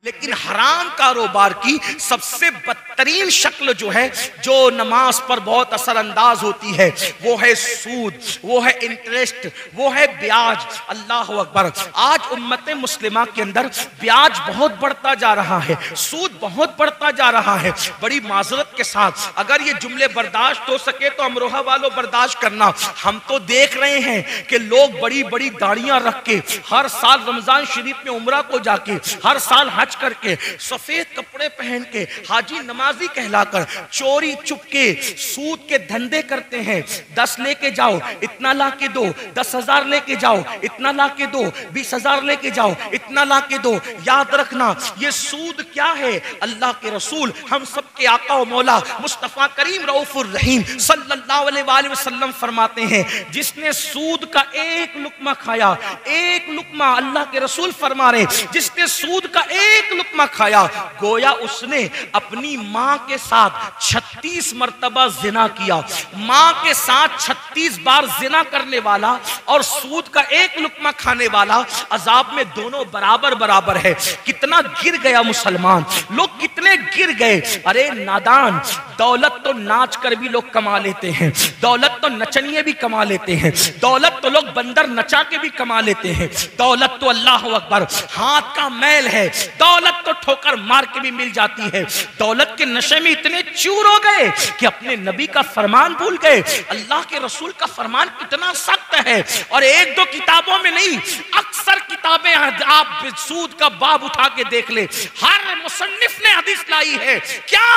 लेकिन हराम कारोबार की सबसे बदतरीन शक्ल जो है, जो नमाज पर बहुत असरअंदाज होती है, वो है सूद, वो है इंटरेस्ट, वो है ब्याज। अल्लाह अकबर। आज उम्मत मुस्लिमा के अंदर ब्याज बहुत बढ़ता जा रहा है, सूद बहुत बढ़ता जा रहा है। बड़ी माजरत के साथ अगर ये जुमले बर्दाश्त हो सके तो अमरोहा वालों बर्दाश्त करना। हम तो देख रहे हैं कि लोग बड़ी बड़ी दाढ़ियां रख के हर साल रमजान शरीफ में उम्रा को जाके, हर साल हज करके, सफेद कपड़े पहन के हाजी नमाजी कहलाकर चोरी चुपके सूद के धंधे करते हैं। 10 लेके जाओ इतना ला के दो, 10,000 लेके जाओ इतना ला के दो, 20,000 लेके जाओ इतना ला के दो। याद रखना ये सूद क्या है। अल्लाह के रसूल हम सबके आका और मौला मुस्तफा करीम रऊफुर रहीम सल्लल्लाहु अलैहि वसल्लम फरमाते हैं, जिसने सूद का एक लुक्मा खाया, एक लुक्मा, अल्लाह के रसूल फरमा रहे जिसने सूद का एक लुक्मा खाया, गोया उसने अपनी मां के साथ 36 मर्तबा जिना किया। मां के साथ 36 बार जिना करने वाला और सूद का एक लुक्मा खाने वाला अजाब में दोनों बराबर बराबर है। कितना गिर गया मुसलमान, लोग कितने गिर गए। अरे नादान, दौलत तो नाच कर भी लोग कमा लेते हैं, दौलत तो नचनिए भी कमा लेते हैं, दौलत तो लोग बंदर नचा के भी कमा लेते हैं, दौलत तो अल्लाह अकबर हाथ का मैल है, दौलत तो ठोकर मार के भी मिल जाती है। दौलत के नशे में इतने चूर हो गए कि अपने नबी का फरमान भूल गए। अल्लाह के रसूल का फरमान कितना सख्त है, और एक दो किताबों में नहीं, अक्सर किताबें आप सूद का बाब उठा के देख ले, हर मुसन्निफ ने हदीस लाई है। क्या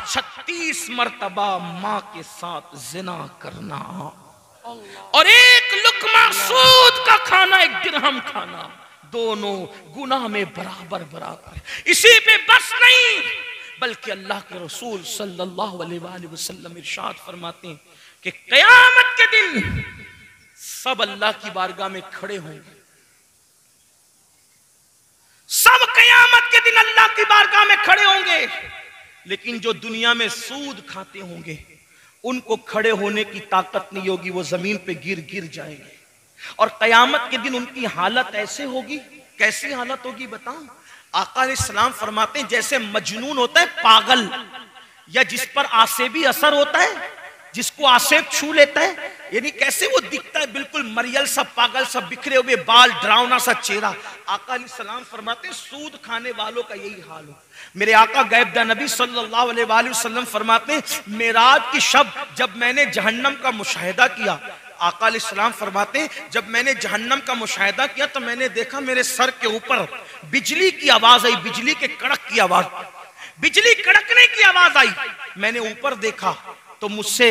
36 मर्तबा मां के साथ जिना करना और एक लुक्मा सूद का खाना, एक दिरहम खाना, दोनों गुनाह में बराबर बराबर। इसी पे बस नहीं, बल्कि अल्लाह के रसूल सल्लल्लाहु अलैहि वसल्लम इरशाद फरमाते हैं कि क़यामत के दिन सब अल्लाह की बारगाह में खड़े होंगे, सब क़यामत के दिन अल्लाह की बारगाह में खड़े होंगे, लेकिन जो दुनिया में सूद खाते होंगे उनको खड़े होने की ताकत नहीं होगी, वो जमीन पे गिर गिर जाएंगे। और क़यामत के दिन उनकी हालत ऐसे होगी, कैसी हालत होगी बताओ। आका अलैहिस्सलाम फरमाते हैं जैसे मजनून होता है पागल, या जिस पर आसेबी असर होता है, जिसको आसेब छू लेता है, यानी कैसे वो दिखता है, बिल्कुल मरियल सा, पागल सा, बिखरे हुए बाल, डरावना सा चेहरा। आका अलैहिस्सलाम फरमाते हैं सूद खाने वालों का यही हाल हो। मेरे आका गैबदा नबी सल्लल्लाहु अलैहि वसल्लम फरमाते हैं मेराज की शब जब मैंने जहन्नम का मुशाहिदा किया, आका अलैहिस्सलाम फरमाते हैं जब मैंने जहन्नम का मुशाहिदा किया तो मैंने देखा मेरे सर के ऊपर बिजली की आवाज आई, बिजली के कड़क की आवाज, बिजली कड़कने की आवाज आई। मैंने ऊपर देखा तो मुझे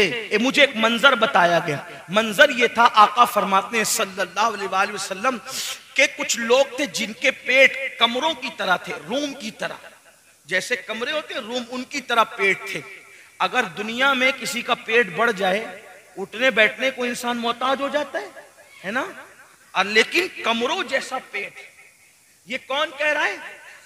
एक मंजर बताया गया। मंजर ये था, आका फरमाते हैं सल्लल्लाहु अलैहि वसल्लम के कुछ लोग थे जिनके पेट कमरों की तरह थे, रूम की तरह, जैसे कमरे होते हैं रूम, उनकी तरह पेट थे। अगर दुनिया में किसी का पेट बढ़ जाए, उठने बैठने को इंसान मोहताज हो जाता है ना, और लेकिन कमरों जैसा पेट, ये कौन कह रहा है?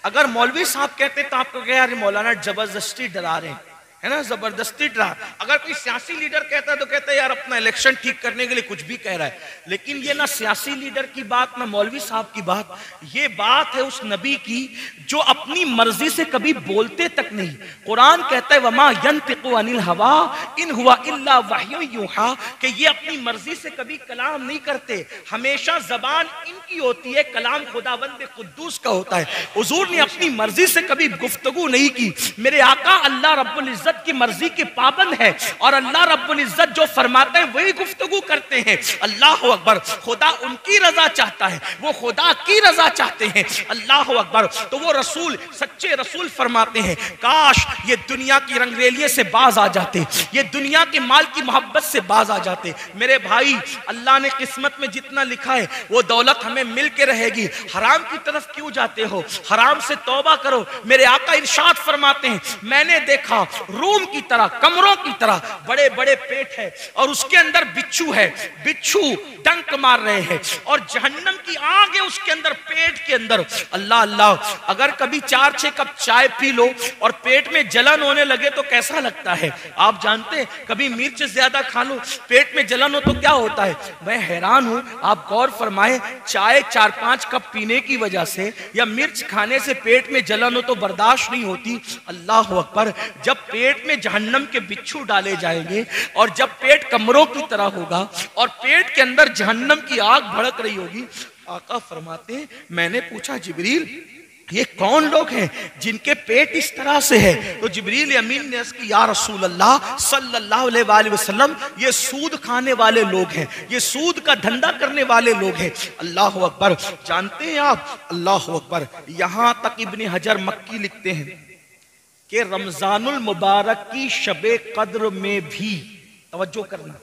अगर मौलवी साहब कहते तो आपको कह यार मौलाना जबरदस्ती डरा रहे हैं, है ना, जबरदस्ती डरा। अगर कोई सियासी लीडर कहता है तो कहता है यार अपना इलेक्शन ठीक करने के लिए कुछ भी कह रहा है। लेकिन ये ना सियासी लीडर की बात, ना मौलवी साहब की बात, ये बात है उस नबी की जो अपनी मर्जी से कभी बोलते तक नहीं। कुरान कहता है वमा यंतिकु अनिल हवा इन हुआ इल्ला वह्युन यूहा, कि ये अपनी मर्जी से कभी कलाम नहीं करते, हमेशा जबान इनकी होती है, कलाम खुदावंद कुद्दूस का होता है। हुजूर ने अपनी मर्जी से कभी गुफ्तगू नहीं की। मेरे आका अल्लाह रब्बुल इज्जत की मर्जी के पाबंद है, और अल्लाह रब्बुल इज्जत जो फरमाते हैं वही गुफ्तगू करते हैं। अल्लाह अकबर। खुदा उनकी रजा चाहता है, वो खुदा की रजा चाहते हैं। अल्लाह अकबर। तो वो रसूल, सच्चे रसूल फरमाते हैं काश ये दुनिया की रंगरेलिये से बाज आ जाते, ये दुनिया के माल की मोहब्बत से बाज आ जाते। मेरे भाई, अल्लाह ने किस्मत में जितना लिखा है वो दौलत हमें मिल के रहेगी। हराम की तरफ क्यों जाते हो? हराम से तौबा करो। मेरे आका इरशाद फरमाते हैं मैंने देखा रूम की तरह, कमरों की तरह बड़े बड़े पेट है और उसके अंदर बिच्छू है, बिच्छू डंक मार रहे हैं और जहन्नम की आग है उसके अंदर, पेट के अंदर। अल्लाह अल्लाह, अगर कभी 4-6 कप चाय पी लो और पेट में जलन होने लगे तो कैसा लगता है आप जानते हैं? कभी मिर्च ज्यादा खा लो, पेट में जलन हो तो क्या होता है? मैं हैरान हूं, आप गौर फरमाएं, चाय 4-5 कप पीने की वजह से या मिर्च खाने से पेट में जलन हो तो बर्दाश्त नहीं होती। अल्लाह अकबर, जब पेट में जहन्नम के बिच्छू डाले जाएंगे और जब पेट कमरों की तरह होगा और पेट के अंदर जहन्नम की आग भड़क रही होगी, आका फरमाते हैं, मैंने पूछा जिब्रील ये कौन लोग हैं जिनके पेट इस तरह से है? तो जिब्रील अमीन ने अर्ज़ की, या रसूल अल्लाह सल्लल्लाहु अलैहि वसल्लम, ये सूद खाने वाले लोग हैं, ये सूद का धंधा करने वाले लोग हैं। अल्लाह अकबर, जानते हैं आप, अल्लाह अकबर, यहां तक इब्ने हजर मक्की लिखते हैं कि रमजानुल मुबारक की शबे कद्र में भी, तवज्जो करना,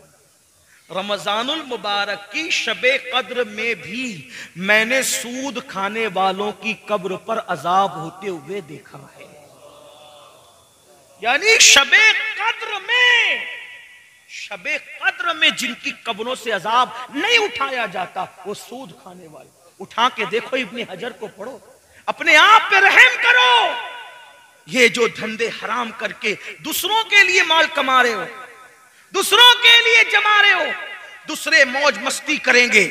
रमजानुल मुबारक की शबे कद्र में भी मैंने सूद खाने वालों की कब्र पर अजाब होते हुए देखा है। यानी शबे कद्र में जिनकी कब्रों से अजाब नहीं उठाया जाता वो सूद खाने वाले। उठा के देखो, इब्ने हजर को पढ़ो, अपने आप पे रहम करो। ये जो धंधे हराम करके दूसरों के लिए माल कमा रहे हो, दूसरों के लिए जमा रहे हो, दूसरे मौज मस्ती करेंगे,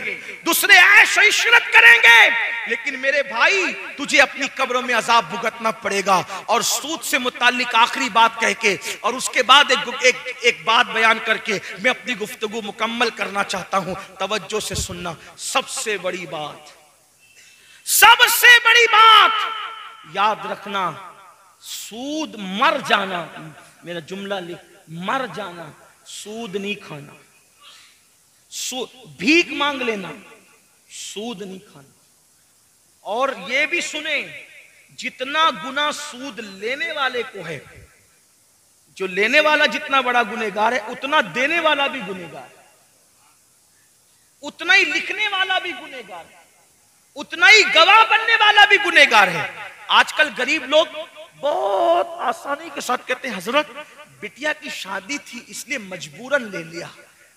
दूसरे ऐश इशरत करेंगे, लेकिन मेरे भाई तुझे अपनी कब्रों में अजाब भुगतना पड़ेगा। और सूद से मुताल्लिक आखिरी बात कह के और उसके बाद एक बात बयान करके मैं अपनी गुफ्तगू मुकम्मल करना चाहता हूं, तवज्जो से सुनना। सबसे बड़ी बात याद रखना, सूद मर जाना, मेरा जुमला लिख, मर जाना, सूद नहीं खाना, भीख मांग लेना, सूद नहीं खाना। और ये भी सुने, जितना गुनाह सूद लेने वाले को है, जो लेने वाला जितना बड़ा गुनहगार है उतना देने वाला भी गुनहगार है, उतना ही लिखने वाला भी गुनहगार है, उतना ही गवाह बनने वाला भी गुनहगार है। आजकल गरीब लोग बहुत आसानी के साथ कहते हैं, हजरत बिटिया की शादी थी इसलिए मजबूरन ले लिया।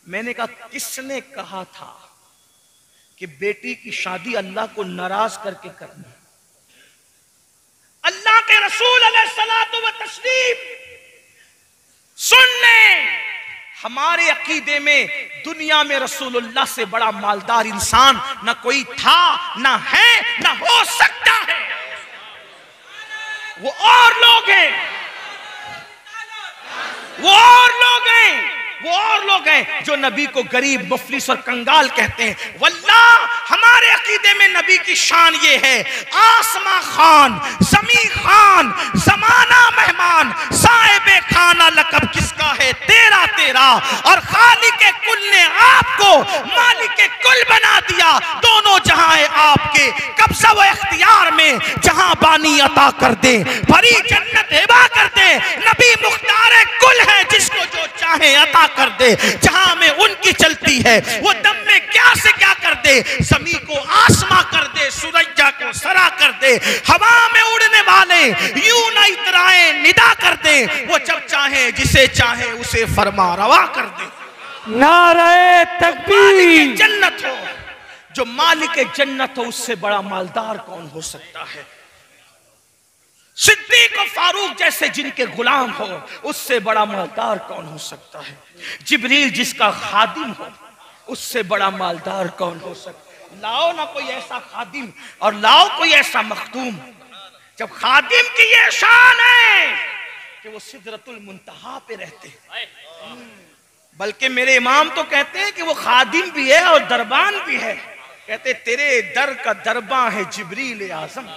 मैंने कहा, किसने कहा था कि बेटी की शादी अल्लाह को नाराज करके करनी? अल्लाह के रसूल अलैहिस्सलातु व तस्लीम सुन ले, हमारे अकीदे में दुनिया में रसूलुल्लाह से बड़ा मालदार इंसान ना कोई था, ना है, ना हो सकता है। वो और लोग हैं, वो और लोग हैं जो नबी को गरीब, मुफलिस और कंगाल कहते हैं। वल्लाह हमारे अकीदे में नबी की शान ये है, आसमां खान, जमी खान, जमाना मेहमान, साहिबे खाना लकब किसका है? तेरा तेरा। और खालिके कुल ने आपको मालिके कुल बना दिया, दोनों जहां है आपके, कब्जा व इख्तियार में जहां बानी अता कर दे, भरी जन्नत हिबा कर दे। नबी मुख्तार कुल है, जिसको जो चाहे अता कर दे, जहां में उनकी चलती है वो दम में क्या से क्या कर दे, जमी को आसमां कर दे, सूरजा को सरा कर दे, हवा में उड़ने वाले यूं न इतराए निदा कर दे, वो जब चाहे जिसे चाहे उसे फरमा रवा कर दे। नारे तकबीर। जन्नत हो, जो मालिक जन्नत हो, उससे बड़ा मालदार कौन हो सकता है? सिद्दीक और फारूक जैसे जिनके गुलाम हो, उससे बड़ा मालदार कौन हो सकता है? जिब्रील जिसका खादिम हो, उससे बड़ा मालदार कौन हो सकता है? लाओ ना कोई ऐसा खादिम और लाओ कोई ऐसा मखदूम। जब खादिम की ये शान है कि वो सिदरतुल मुंतहा पे रहते हैं, बल्कि मेरे इमाम तो कहते हैं कि वो खादिम भी है और दरबान भी है। कहते तेरे दर का दरबान है जिब्रील आजम।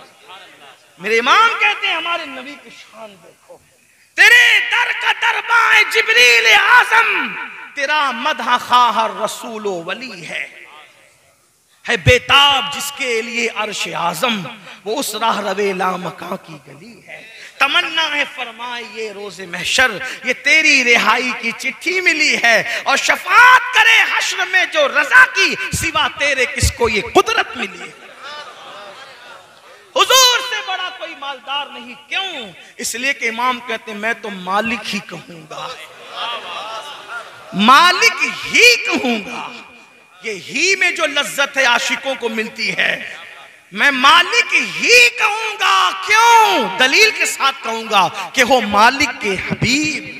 मेरे इमाम कहते हैं हमारे नबी की शान देखो, तेरे दर का दरबार है जिब्रील आजम, तेरा मदह खाह रसूलो वली है बेताब जिसके लिए अर्श आजम, वो उस राह रवे लामका की गली है। तमन्ना है फरमाए ये रोजे महशर, ये तेरी रिहाई की चिट्ठी मिली है, और शफात करे हश्र में जो रजा की, सिवा तेरे किसको ये कुदरत मिली है। हुजूर से बड़ा कोई मालदार नहीं। क्यों? इसलिए कि इमाम कहते हैं मैं तो मालिक ही कहूंगा, मालिक ही कहूंगा। ये ही में जो लज्जत है आशिकों को मिलती है, मैं मालिक ही कहूंगा। क्यों? दलील के साथ कहूंगा कि हो मालिक के हबीब।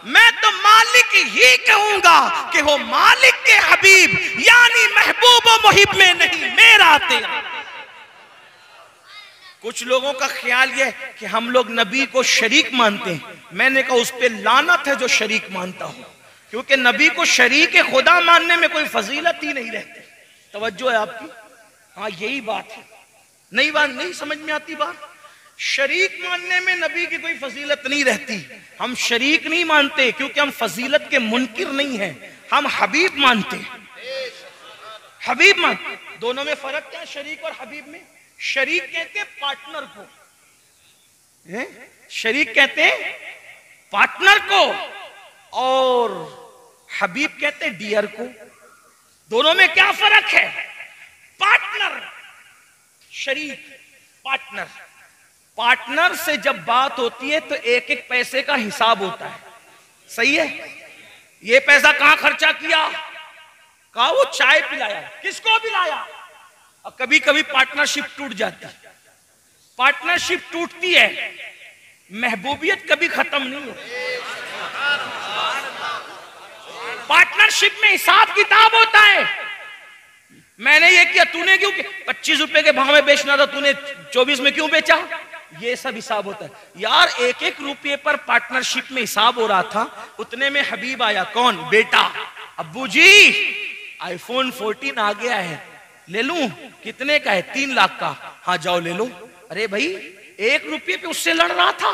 मैं तो मालिक ही कहूंगा कि हो मालिक के हबीब, यानी महबूब व मुहिब में नहीं मेरा तेरा। कुछ लोगों का ख्याल यह कि हम लोग नबी को शरीक मानते हैं। मैंने कहा उस पे लानत है जो शरीक मानता हो, क्योंकि नबी को शरीक खुदा मानने में कोई फजीलत ही नहीं रहती। तवज्जो है आपकी? हाँ यही बात है। नहीं समझ में आती बात? शरीक मानने में नबी की कोई फजीलत नहीं रहती। हम शरीक नहीं मानते क्योंकि हम फजीलत के मुनकिर नहीं हैं, हम हबीब मानते हैं। हबीब मान, दोनों में फर्क क्या है शरीक और हबीब में? शरीक कहते हैं पार्टनर को, शरीक कहते हैं पार्टनर को, और हबीब कहते हैं डियर को। दोनों में क्या फर्क है? पार्टनर, शरीक, पार्टनर। पार्टनर से जब बात होती है तो एक एक पैसे का हिसाब होता है। सही है? ये पैसा कहां खर्चा किया, कहा वो चाय पिलाया, किसको पिलाया। और कभी कभी पार्टनरशिप टूट जाती है। पार्टनरशिप टूटती है, महबूबियत कभी खत्म नहीं होती। पार्टनरशिप में हिसाब किताब होता है। मैंने ये किया, तूने क्यों किया? 25 रुपए के भाव में बेचना था, तूने 24 में क्यों बेचा? ये सब हिसाब होता है यार। एक एक रुपये पर पार्टनरशिप में हिसाब हो रहा था, उतने में हबीब आया। कौन? बेटा। अब्बू जी आईफोन 14 आ गया है, ले लूं? कितने का है? 3 लाख का। हाँ जाओ ले लो। अरे भाई 1 रुपये पे उससे लड़ रहा था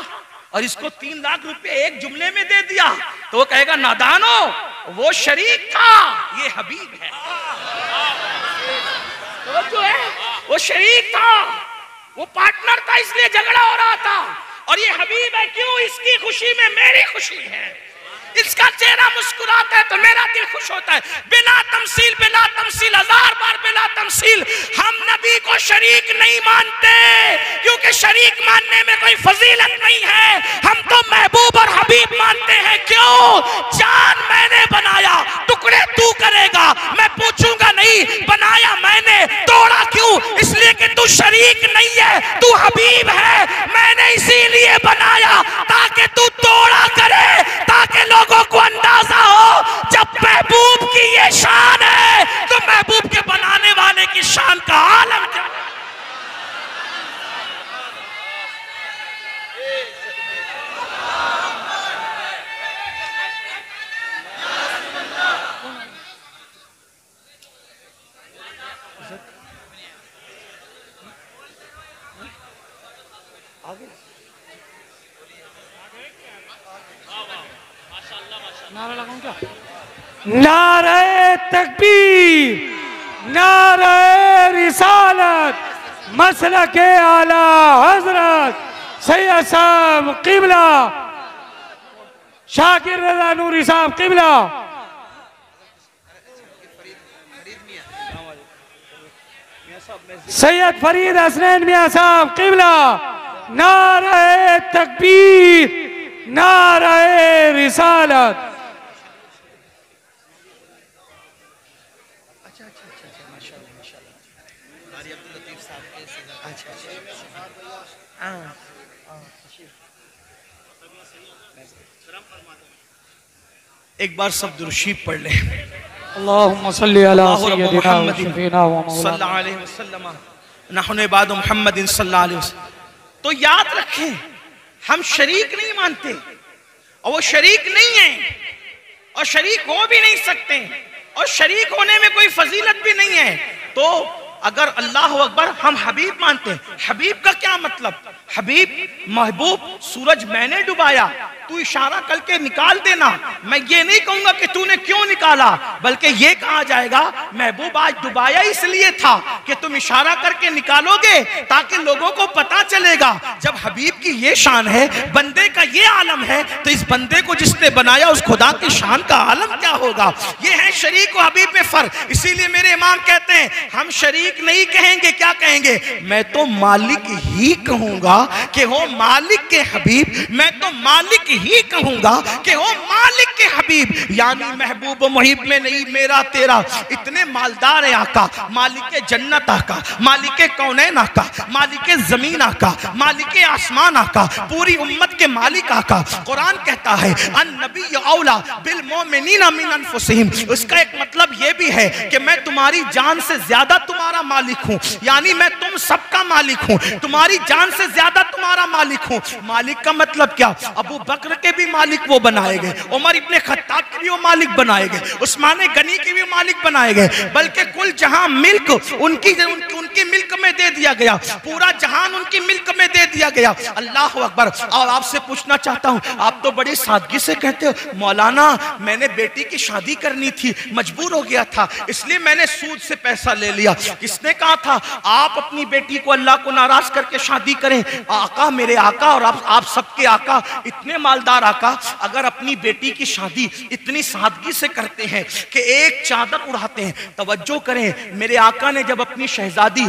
और इसको 3 लाख रुपए एक जुमले में दे दिया, तो वो कहेगा नादानो, वो शरीक था, ये हबीब है। तो जो है वो शरीक था, वो पार्टनर था, इसलिए झगड़ा हो रहा था। और ये हबीब है। क्यों? इसकी खुशी में मेरी खुशी है, इसका चेहरा मुस्कुराता है तो मेरा दिल खुश होता है। बिला तमसील, बिला तमसील, 1000 बार बिला तमसील, हम नबी को शरीक नहीं मानते क्योंकि शरीक मानने में कोई फजीलत नहीं है। हम तो महबूब और हबीब मानते हैं। क्यों? जान मैंने बनाया, टुकड़े तू करेगा, मैं पूछूंगा नहीं बनाया मैंने, तोड़ा क्यों? इसलिए कि तू शरीक नहीं है, तू हबीब है। मैंने इसीलिए बनाया ताकि तू तोड़ा करे, ताकि लोगों को अंदाजा हो जब महबूब की ये शान है तो महबूब के बनाने वाले की शान का आलम क्या। नारे तकबीर, नारे रिसालत, मसलके आला हजरत सैयद साहब किबला, शाकिर रजा नूरी साहब किबला। सैयद फरीद हसनैन मियां साहब किबला। नारे तकबीर, नारे रिसालत। एक बार सब दुरूद पढ़ ले। अल्लाहुम्मा सल्ली अला सय्यदिना व शफीना व मौलाना सल्लल्लाहु अलैहि वसल्लम नहनु इबादु मुहम्मदिन सल्लल्लाहु अलैहि वसल्लम। तो याद रखें, हम शरीक नहीं मानते और वो शरीक नहीं है और शरीक हो भी नहीं सकते और शरीक होने में कोई फजीलत भी नहीं है। तो अगर अल्लाह अकबर हम हबीब मानते हैं, हबीब का क्या मतलब? हबीब महबूब, सूरज मैंने डुबाया, तू इशारा करके निकाल देना। मैं ये नहीं कहूंगा कि तूने क्यों निकाला, बल्कि ये कहा जाएगा महबूब आज डुबाया इसलिए था कि तुम इशारा करके निकालोगे ताकि लोगों को पता चलेगा। जब हबीब की ये शान है, बंदे का ये आलम है, तो इस बंदे को जिसने बनाया उस खुदा की शान का आलम क्या होगा। ये है शरीक और हबीब में फर्क। इसीलिए मेरे इमाम कहते हैं हम शरीक नहीं कहेंगे, क्या कहेंगे, मैं तो मालिक ही कहूंगा कि हो मालिक के हबीब, मैं तो मालिक ही कहूंगा कि हो मालिक के हबीब। यानी महबूब मुहिब में नहीं मेरा तेरा, इतने मालदार है आका, मालिक जन्नत आका, मालिक कौनैन आका, मालिक जमीन आका, मालिक आसमान आका, पूरी उम्मत के मालिक आका। कुरान कहता है अन नबी औला बिल मोमिनीना मिन अनफुसिहिम। उसका एक मतलब यह भी है कि मैं तुम्हारी जान से ज्यादा तुम्हारा मालिक हूं, यानी मैं तुम सबका मालिक हूं, तुम्हारी जान से ज्यादा तुम्हारा मालिक हूं। मालिक का मतलब क्या, अबू बकर के भी मालिक वो बनाए गए, उमर इब्ने खत्ताब के भी वो मालिक बनाए गए, उस्मान गनी के भी मालिक बनाए गए, बल्कि कुल जहां मिल्क उनकी मिल्क में दे दिया गया, पूरा जहान उनकी मिल्क में दे दिया गया। अल्लाह अकबर। और आपसे पूछना चाहता हूं, आप तो बड़ी सादगी से कहते हो मौलाना मैंने बेटी की शादी करनी थी, मजबूर हो गया था, इसलिए मैंने सूद से पैसा ले लिया। किसने कहा था आप अपनी बेटी को अल्लाह को नाराज करके शादी करें। आका, मेरे आका और आप सबके आका, इतने मालदार आका, अगर अपनी बेटी की शादी इतनी सादगी से करते हैं कि एक चादर उड़ाते हैं। तवज्जो करें, मेरे आका ने जब अपनी शहजादी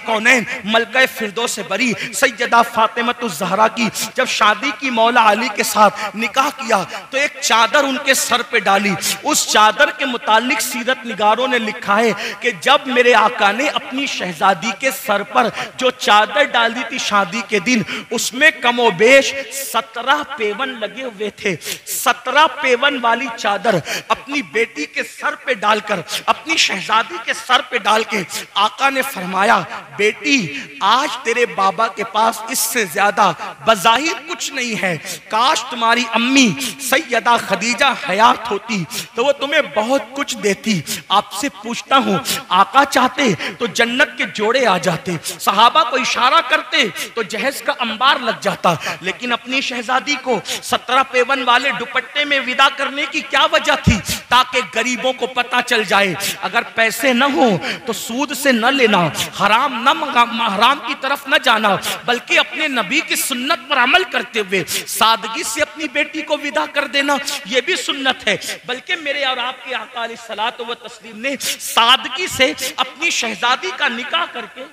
कौनैन मलका फिरदौस से बरी सैयदा फातिमतुज़ ज़हरा की जब शादी की मौला अली के साथ निकाह किया तो एक चादर उनके सर पे डाली। उस चादर के मुतालिक सीरत निगारों ने लिखा है कि जब मेरे आका ने अपनी शहजादी के सर पर जो चादर डाली थी शादी के दिन, उसमें कमोबेश 17 पेवन लगे हुए थे। 17 पेवन वाली चादर अपनी बेटी के सर पे डालकर, अपनी शहजादी के सर पे डाल के आका ने फरमाया, बेटी आज तेरे बाबा के पास इससे ज्यादा बज़ाहिर कुछ नहीं है, काश तुम्हारी अम्मी सैयदा खदीजा हयात होती तो वो तुम्हें बहुत कुछ देती। आपसे पूछता हूं, आका चाहते तो जन्नत के जोड़े आ जाते, सहाबा को इशारा करते तो जहेज का अंबार लग जाता, लेकिन अपनी शहजादी को 17 पेवन वाले दुपट्टे में विदा करने की क्या वजह थी, ताकि गरीबों को पता चल जाए अगर पैसे न हो तो सूद से न लेना, हराम की तरफ न जाना, बल्कि अपने नबी की सुन्नत पर अमल करते हुए सादगी से अपनी बेटी को विदा कर देना, यह भी सुन्नत है। बल्कि मेरे और आपके आका अलैहिस्सलातु व तस्लीम ने सादगी से अपनी शहजादी का निकाह करके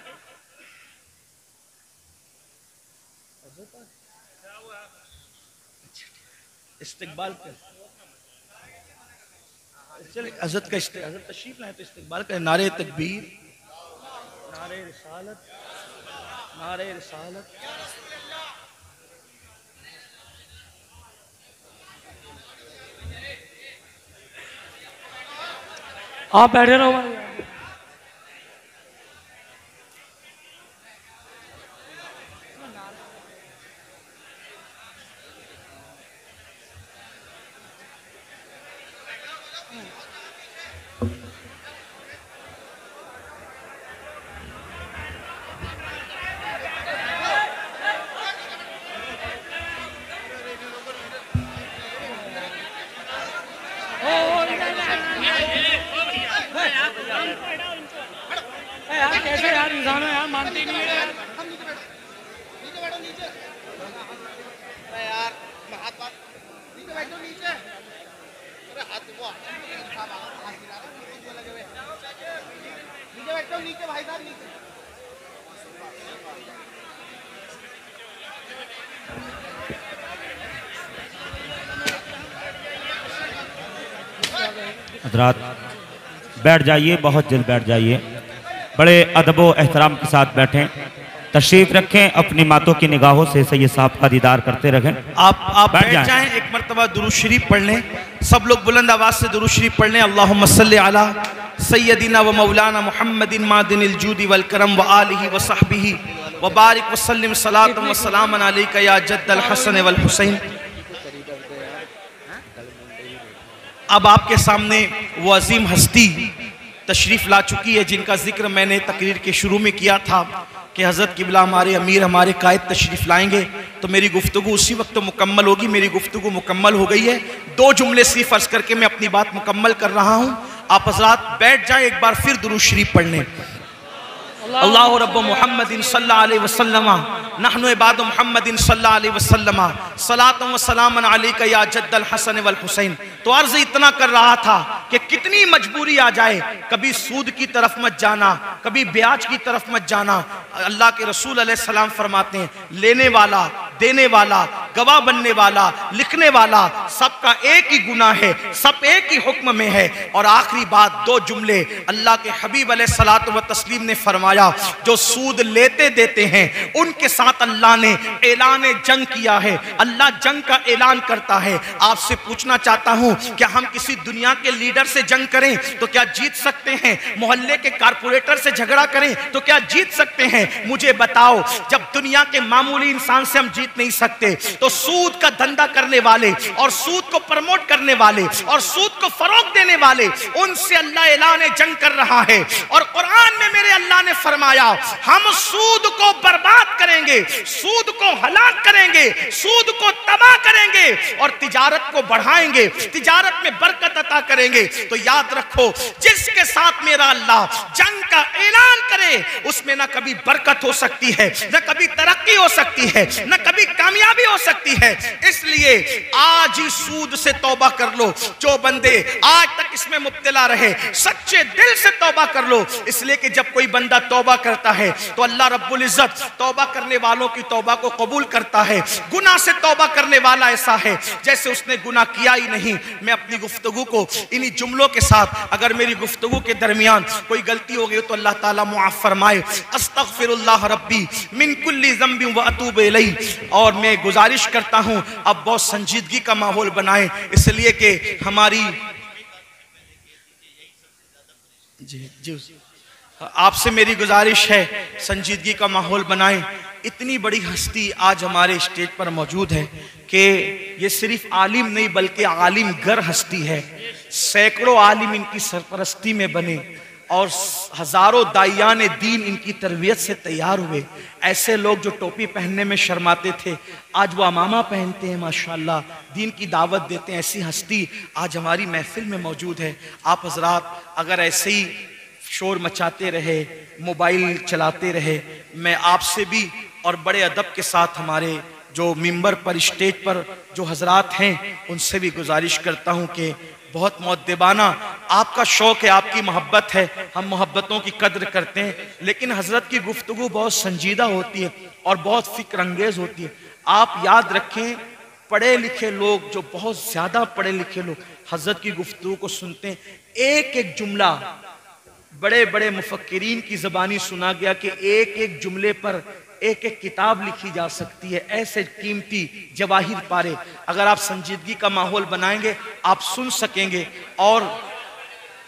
इस्तिकबाल कर, चले हज़रत का हज़रत तशरीफ लाए तो इस्तिकबाल करें। नारे तकबीर, नारे रिसालत, नारे रिसालत। आप बैठे रहो भाई। कैसे यार इंसान है यार, मानते नहीं है यार। नीचे बैठो, नीचे यार, हाथ बात नीचे बैठो, नीचे अरे हाथ वो हाथ गिरा नीचे लगे हुए, नीचे बैठो, नीचे भाई साहब नीचे। हज़रात बैठ जाइए, बहुत जल्द बैठ जाइए, बड़े अदब व एहतराम के साथ बैठें, तशरीफ रखें, अपनी मातों की निगाहों से सैयद साहब का दीदार करते रहें। आप बैठ जाएं, एक मरतबा दुरूद शरीफ पढ़ लें, सब लोग बुलंद आवाज से दुरूद शरीफ पढ़ लें। अल्लाहुम्मा सल्ली अला सय्यदिना व मौलाना मुहम्मदिन मादिनिल जूदी वल करम व आलिहि व सहबिही व बारिक व सल्लिम सलातन व सलामन अलैका या जद्दल हसन वल हुसैन। अब आपके सामने वो अजीम हस्ती तशरीफ ला चुकी है जिनका जिक्र मैंने तकरीर के शुरू में किया था कि हज़रत किबला हमारे अमीर, हमारे कायद तशरीफ लाएंगे। तो मेरी गुफ्तगू उसी वक्त तो मुकम्मल होगी। मेरी गुफ्तगू मुकम्मल हो गई है। 2 जुमले सिर्फ अर्ज करके मैं अपनी बात मुकम्मल कर रहा हूँ। आप हजरात बैठ जाएं, एक बार फिर दुरूद शरीफ पढ़ लें। अल्लाह रब्ब मुहम्मदिन सल्लल्लाहु अलैहि वसल्लम नहनु इबाद मुहम्मदिन सल्लल्लाहु अलैहि वसल्लम सलातुम व सलामन अलैका या जद्दल हसन वल हुसैन। तो अर्ज इतना कर रहा था कि कितनी मजबूरी आ जाए, कभी सूद की तरफ मत जाना, कभी ब्याज की तरफ मत जाना। अल्लाह के रसूल अलैहि सलाम फरमाते हैं, लेने वाला, देने वाला, गवाह बनने वाला, लिखने वाला, सबका एक ही गुनाह है, सब एक ही हुक्म में है। और आखिरी बात 2 जुमले अल्लाह के हबीब अलैहिस्सलातु व तस्लीम ने फरमाया, जो सूद लेते देते हैं उनके साथ अल्लाह ने ऐलान जंग किया है। अल्लाह जंग का ऐलान करता है। आपसे पूछना चाहता हूं, क्या हम किसी दुनिया के लीडर से जंग करें तो क्या जीत सकते हैं? मोहल्ले के कारपोरेटर से झगड़ा करें तो क्या जीत सकते हैं? मुझे बताओ, जब दुनिया के मामूली इंसान से हम जीत नहीं सकते तो सूद का धंधा करने वाले और सूद को प्रमोट करने वाले और सूद को फरोग देने वाले, उनसे अल्लाह ऐलान जंग कर रहा है। और कुरान में मेरे अल्लाह ने फरमाया, हम सूद को बर्बाद करेंगे, सूद को हलाक करेंगे, सूद को तबाह करेंगे और तिजारत को बढ़ाएंगे, तिजारत में बरकत अता करेंगे। तो याद रखो, जिसके साथ मेरा अल्लाह जंग का ऐलान करे उसमें ना कभी बरकत हो सकती है, ना कभी तरक्की हो सकती है, ना कभी कामयाबी हो सकती है। इसलिए आज ही सूद से तौबा कर लो। जो बंदे आज तक इसमें मुब्तला रहे, सच्चे दिल से तौबा कर लो। इसलिए कि जब कोई बंदा तौबा करता है तो अल्लाह रब्बुल इज्जत तौबा करने वालों की तौबा को कबूल करता है। गुनाह से तौबा करने वाला ऐसा है जैसे उसने गुनाह किया ही नहीं। मैं अपनी गुफ्तगू को इन्हीं जुमलों के साथ, अगर मेरी गुफ्तगू के दरमियान कोई गलती हो गई तो अल्लाह ताला मुआफ फरमाए। अस्तगफिरुल्लाह रब्बी मिन कुल्ली ज़ंबिन व अतूबु इलैहि। और मैं गुजारिश करता हूं, अब बहुत संजीदगी का माहौल बनाएं, इसलिए कि हमारी जी आपसे मेरी गुजारिश है, संजीदगी का माहौल बनाएं। इतनी बड़ी हस्ती आज हमारे स्टेज पर मौजूद है कि ये सिर्फ आलिम नहीं बल्कि आलिम गर हस्ती है। सैकड़ों आलिम इनकी सरपरस्ती में बने और हजारों दाइयान दीन इनकी तरबियत से तैयार हुए। ऐसे लोग जो टोपी पहनने में शर्माते थे, आज वो अमामा पहनते हैं, माशाल्लाह दीन की दावत देते हैं। ऐसी हस्ती आज हमारी महफिल में मौजूद है। आप हजरात अगर ऐसे ही शोर मचाते रहे, मोबाइल चलाते रहे, मैं आपसे भी और बड़े अदब के साथ हमारे जो मिंबर पर, स्टेज पर जो हजरात हैं, उनसे भी गुजारिश करता हूं कि बहुत मुअद्दिबाना आपका शौक़ है, आपकी मोहब्बत है, हम मोहब्बतों की कद्र करते हैं, लेकिन हजरत की गुफ्तगू बहुत संजीदा होती है और बहुत फिक्र अंगेज होती है। आप याद रखें, पढ़े लिखे लोग, जो बहुत ज़्यादा पढ़े लिखे लोग हजरत की गुफ्तगू को सुनते हैं, एक एक जुमला बड़े बड़े मुफक्किरीन की ज़बानी सुना गया कि एक एक जुमले पर एक एक किताब लिखी जा सकती है। ऐसे कीमती जवाहिर पारे अगर आप संजीदगी का माहौल बनाएंगे आप सुन सकेंगे। और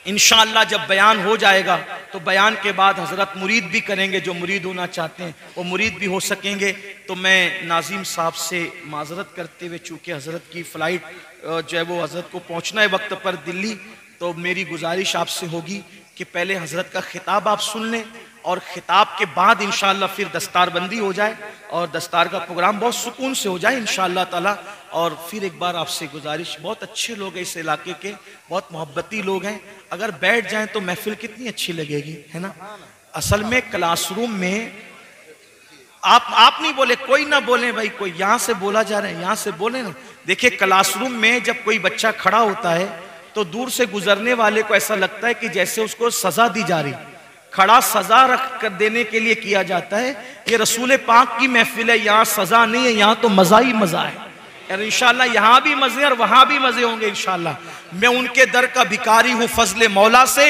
इंशाअल्लाह जब बयान हो जाएगा तो बयान के बाद हजरत मुरीद भी करेंगे, जो मुरीद होना चाहते हैं वो मुरीद भी हो सकेंगे। तो मैं नाज़िम साहब से माजरत करते हुए, चूँकि हजरत की फ़्लाइट जो है वो हजरत को पहुँचना है वक्त पर दिल्ली, तो मेरी गुजारिश आपसे होगी कि पहले हजरत का खिताब आप सुन लें और खिताब के बाद इंशाअल्लाह फिर दस्तारबंदी हो जाए और दस्तार का प्रोग्राम बहुत सुकून से हो जाए इंशाअल्लाह ताला। और फिर एक बार आपसे गुजारिश, बहुत अच्छे लोग हैं इस इलाके के, बहुत मोहब्बती लोग हैं, अगर बैठ जाएं तो महफिल कितनी अच्छी लगेगी, है ना। असल में क्लासरूम में आप नहीं बोले, कोई ना बोले भाई, कोई यहाँ से बोला जा रहा है, यहाँ से बोले ना। देखिए क्लासरूम में जब कोई बच्चा खड़ा होता है तो दूर से गुजरने वाले को ऐसा लगता है कि जैसे उसको सजा दी जा रही। खड़ा सजा रख कर देने के लिए किया जाता है। ये रसूल पाक की महफिल है, यहाँ सजा नहीं है, यहाँ तो मजा ही मजा है। और इंशाल्लाह यहाँ भी मजे और वहां भी मजे होंगे इंशाल्लाह। मैं उनके दर का भिखारी हूँ फजले मौला से,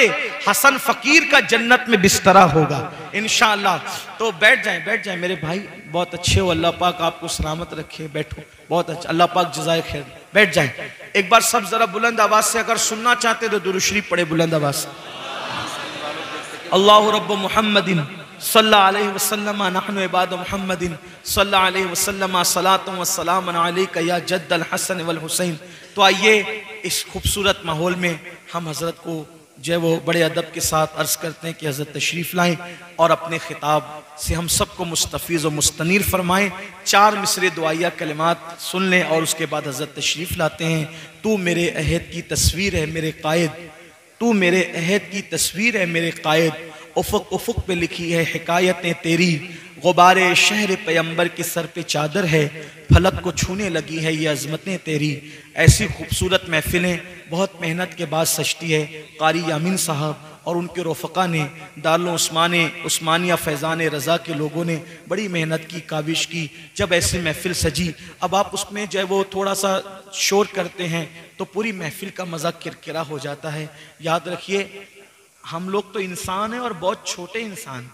हसन फकीर का जन्नत में बिस्तरा होगा इंशाल्लाह। तो बैठ जाएं मेरे भाई, बहुत अच्छे हो, अल्लाह पाक आपको सलामत रखे, बैठो, बहुत अच्छा, अल्लाह पाक जज़ाए खैर। बैठ जाएं। एक बार सब जरा बुलंद आवाज से अगर सुनना चाहते तो दुरूद शरीफ पढ़े बुलंद आवाज से। अल्लाहु रब्ब मुहम्मदिन सल्लल्लाहु अलैहि वसल्लम नहनु इबाद मुहम्मदिन सल्लल्लाहु अलैहि वसल्लम सलातु व सलामुन अलैका या जद्दल हसन वल हुसैन। तो आइए इस खूबसूरत माहौल में हम हजरत को जो है वो बड़े अदब के साथ अर्ज करते हैं कि हज़रत तशरीफ़ लाएं और अपने खिताब से हम सबको मुस्तफ़ीज़ और मुस्तनीर फरमाएं। 4 मिसरे दुआया कलिमात सुन लें और उसके बाद हज़रत तशरीफ़ लाते हैं। तू मेरे अहद की तस्वीर है मेरे कायद, तू मेरे अहद की तस्वीर है मेरे कायद, उफ़ुक़ उफ़ुक़ पे लिखी है हिकायतें तेरी, गुबारे शहर पैगंबर के सर पे चादर है, फलक को छूने लगी है ये अज़मतें तेरी। ऐसी खूबसूरत महफिलें बहुत मेहनत के बाद सजती है। कारी यामीन साहब और उनके रफ़क़ा ने, दारुल उस्मानिया फैज़ान रज़ा के लोगों ने बड़ी मेहनत की, काविश की। जब ऐसी महफिल सजी, अब आप उसमें जो है वो थोड़ा सा शोर करते हैं तो पूरी महफिल का मज़ा किरकिरा हो जाता है। याद रखिए, हम लोग तो इंसान हैं और बहुत छोटे इंसान,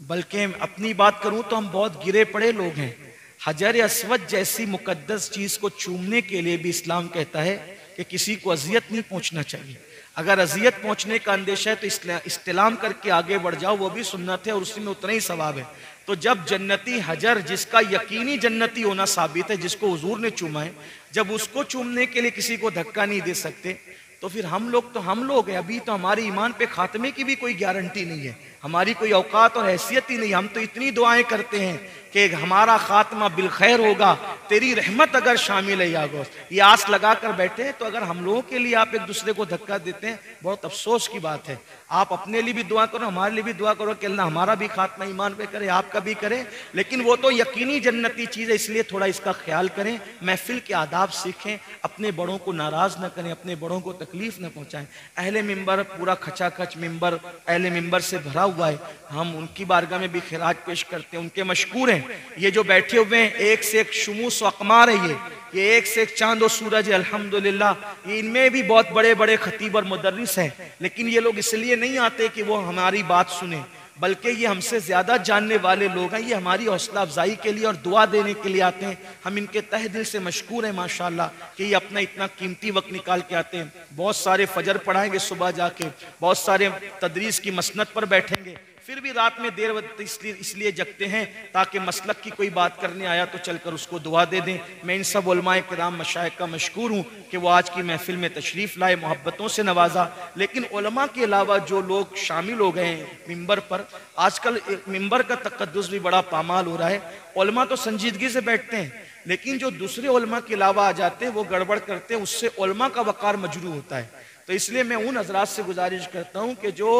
बल्कि अपनी बात करूं तो हम बहुत गिरे पड़े लोग हैं। हजर अस्वद जैसी मुकद्दस चीज को चूमने के लिए भी इस्लाम कहता है कि किसी को अजियत नहीं पहुंचना चाहिए। अगर अजियत पहुंचने का अंदेशा है तो इस्तिलाम करके आगे बढ़ जाओ, वो भी सुन्नत है और उसी में उतना ही सवाब है। तो जब जन्नती हजर, जिसका यकीनी जन्नती होना साबित है, जिसको हुजूर ने चूमा है, जब उसको चूमने के लिए किसी को धक्का नहीं दे सकते, तो फिर हम लोग हैं। अभी तो हमारे ईमान पे खात्मे की भी कोई गारंटी नहीं है, हमारी कोई औकात और हैसियत ही नहीं। हम तो इतनी दुआएं करते हैं कि हमारा खात्मा बिलखैर होगा, तेरी रहमत अगर शामिल है या गौस, ये आस लगा कर बैठे हैं। तो अगर हम लोगों के लिए आप एक दूसरे को धक्का देते हैं, बहुत अफसोस की बात है। आप अपने लिए भी दुआ करो, हमारे लिए भी दुआ करो कि अल्लाह हमारा भी खात्मा ईमान पे करे, आपका भी करे। लेकिन वो तो यकीनी जन्नती चीज़ है, इसलिए थोड़ा इसका ख्याल करें, महफिल के आदाब सीखें, अपने बड़ों को नाराज़ न करें, अपने बड़ों को तकलीफ न पहुँचाएं। अहले मिंबर पूरा खचाखच मिंबर अहले मिंबर से भरा हुआ है, हम उनकी बारगाह में भी खिराज पेश करते हैं, उनके मशकूर हैं। ये जो बैठे हुए हैं, एक से एक शुमूस व अकमार है, ये एक से एक चांद और सूरज है, अल्हम्दुलिल्लाह। ये इनमें भी बहुत बड़े बड़े खतीब और मुदर्रिस हैं, लेकिन ये लोग इसलिए नहीं आते कि वो हमारी बात सुने, बल्कि ये हमसे ज्यादा जानने वाले लोग हैं। ये हमारी हौसला अफजाई के लिए और दुआ देने के लिए आते हैं। हम इनके तहे दिल से मशकूर हैं माशाअल्लाह कि ये अपना इतना कीमती वक्त निकाल के आते हैं। बहुत सारे फजर पढ़ाएंगे सुबह जाके, बहुत सारे तदरीस की मसनद पर बैठेंगे, फिर भी रात में देर वक्त इसलिए जगते हैं ताकि मसलक की कोई बात करने आया तो चलकर उसको दुआ दे दें। मैं इन सब उलमाए किराम मशाइख का मशकूर हूँ कि वो आज की महफिल में तशरीफ़ लाए, मोहब्बतों से नवाजा। लेकिन उलमा के अलावा जो लोग शामिल हो गए हैं मिंबर पर, आजकल मिंबर का तकद्दुस भी बड़ा पामाल हो रहा है। उलमा तो संजीदगी से बैठते हैं, लेकिन जो दूसरे उलमा के अलावा आ जाते हैं वो गड़बड़ करते हैं, उससे उलमा का वक़ार मजरू होता है। तो इसलिए मैं उन हजरात से गुजारिश करता हूँ कि जो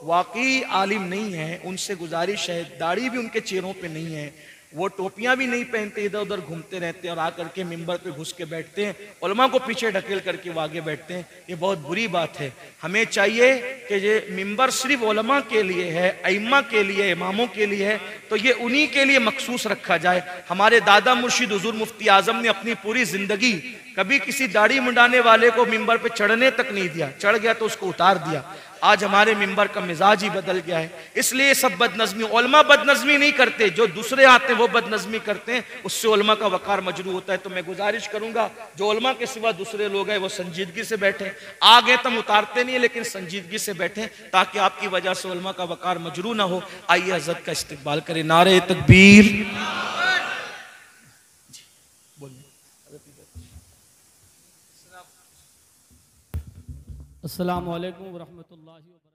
वाकई आलिम नहीं है, उनसे गुजारिश है, दाढ़ी भी उनके चेहरों पे नहीं है, वो टोपियां भी नहीं पहनते, इधर उधर घूमते रहते हैं और आकर के मिंबर पे घुस के बैठते हैं, उलमा को पीछे ढकेल करके वो आगे बैठते हैं। ये बहुत बुरी बात है। हमें चाहिए कि ये मिंबर सिर्फ उलमा के लिए है, अइम्मा के लिए, इमामों के लिए है, तो ये उन्हीं के लिए मखसूस रखा जाए। हमारे दादा मुर्शिद हुजूर मुफ्ती आजम ने अपनी पूरी जिंदगी कभी किसी दाढ़ी मुंडाने वाले को मिंबर पे चढ़ने तक नहीं दिया, चढ़ गया तो उसको उतार दिया। आज हमारे मिंबर का मिजाज ही बदल गया है। इसलिए सब बदनज़मी, उलमा बदनज़मी नहीं करते, जो दूसरे आते हैं वो बदनज़मी करते हैं, उससे उलमा का वक़ार मजरू होता है। तो मैं गुजारिश करूंगा जो उलमा के सिवा दूसरे लोग हैं वो संजीदगी से बैठे, आगे तो हम उतारते नहीं है लेकिन संजीदगी से बैठे, ताकि आपकी वजह से उलमा का वक़ार मजरू ना हो। आइए हज़रत का इस्तकबाल करें। नारे तकबीर। अस्सलामु अलैकुम व रहमतुल्लाहि व बरकातहू।